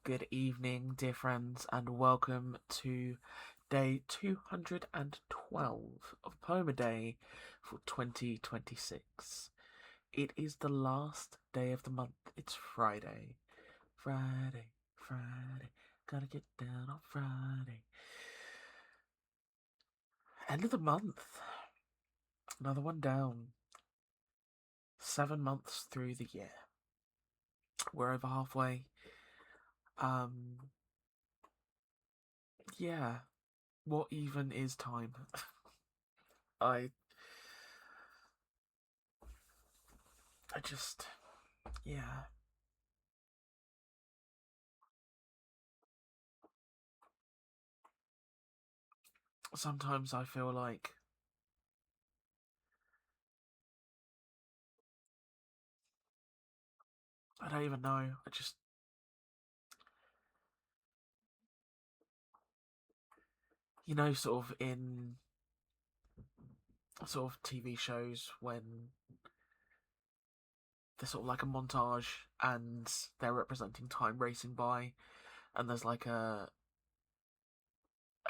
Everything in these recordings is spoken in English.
Good evening, dear friends, and welcome to day 212 of Poem a Day for 2026. It is the last day of the month. It's Friday. Friday, Friday. Gotta get down on Friday. End of the month. Another one down. 7 months through the year. We're over halfway. Yeah. What even is time? I just, yeah. Sometimes I feel like I don't even know. Sort of in sort of TV shows when there's sort of like a montage and they're representing time racing by, and there's like a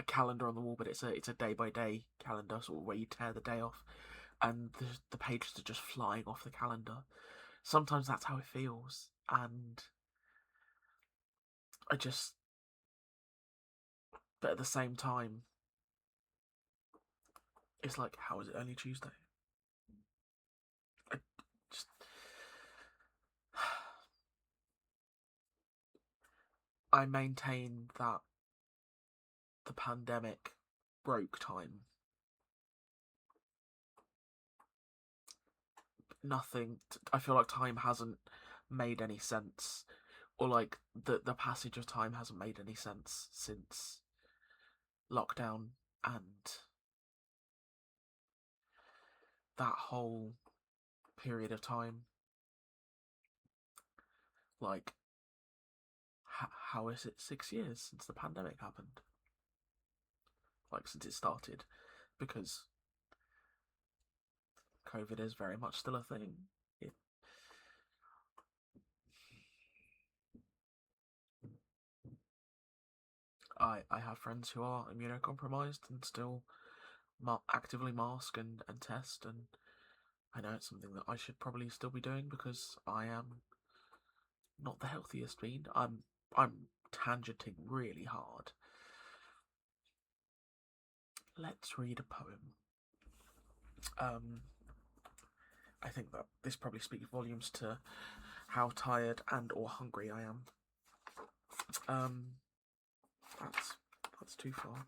calendar on the wall, but it's a day by day calendar, sort of where you tear the day off, and the pages are just flying off the calendar. Sometimes that's how it feels, and I just, but at the same time, it's like, how is it only Tuesday? I just, I maintain that the pandemic broke time. I feel like time hasn't made any sense, or like the passage of time hasn't made any sense since lockdown and that whole period of time. Like, how is it 6 years since the pandemic happened? Like, since it started, because COVID is very much still a thing. I have friends who are immunocompromised and still actively mask and test, and I know it's something that I should probably still be doing because I am not the healthiest being. I'm tangenting really hard. Let's read a poem. I think that this probably speaks volumes to how tired and or hungry I am. That's too far.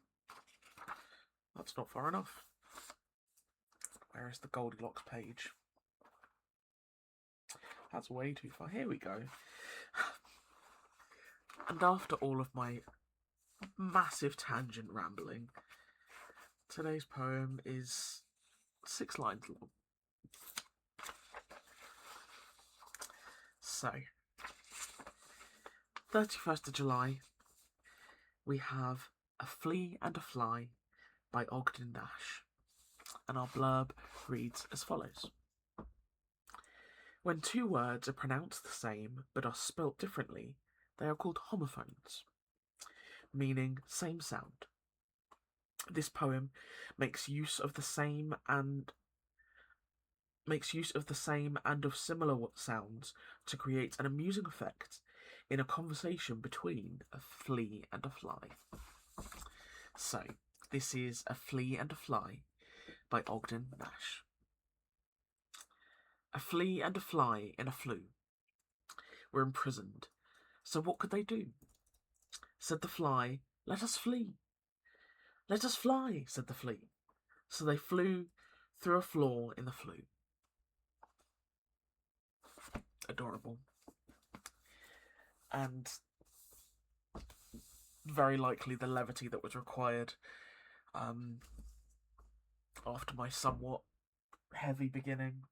That's not far enough. Where is the Goldilocks page? That's way too far. Here we go. And after all of my massive tangent rambling, today's poem is 6 lines long. So, 31st of July, we have A Flea and a Fly by Ogden Nash, and our blurb reads as follows. When two words are pronounced the same but are spelt differently, they are called homophones, meaning same sound. This poem makes use of the same and of similar sounds to create an amusing effect in a conversation between a flea and a fly. So, this is A Flea and a Fly by Ogden Nash. A flea and a fly in a flue were imprisoned. So what could they do? Said the fly, "Let us flee." "Let us fly," said the flea. So they flew through a flaw in the flue. Adorable. And very likely the levity that was required after my somewhat heavy beginning.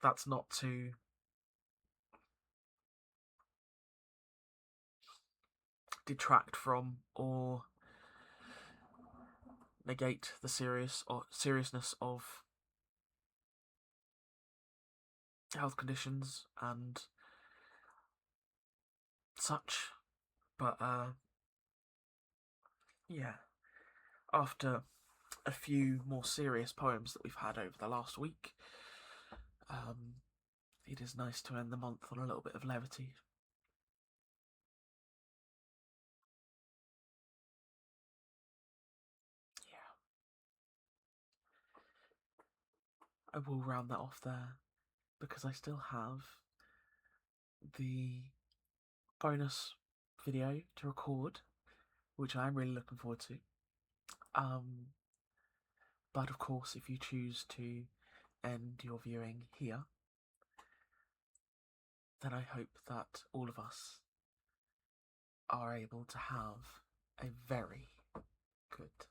That's not to detract from or negate the seriousness of health conditions and such. But yeah, after a few more serious poems that we've had over the last week, it is nice to end the month on a little bit of levity. Yeah. I will round that off there because I still have the bonus video to record, which I'm really looking forward to. But of course, if you choose to end your viewing here, then I hope that all of us are able to have a very good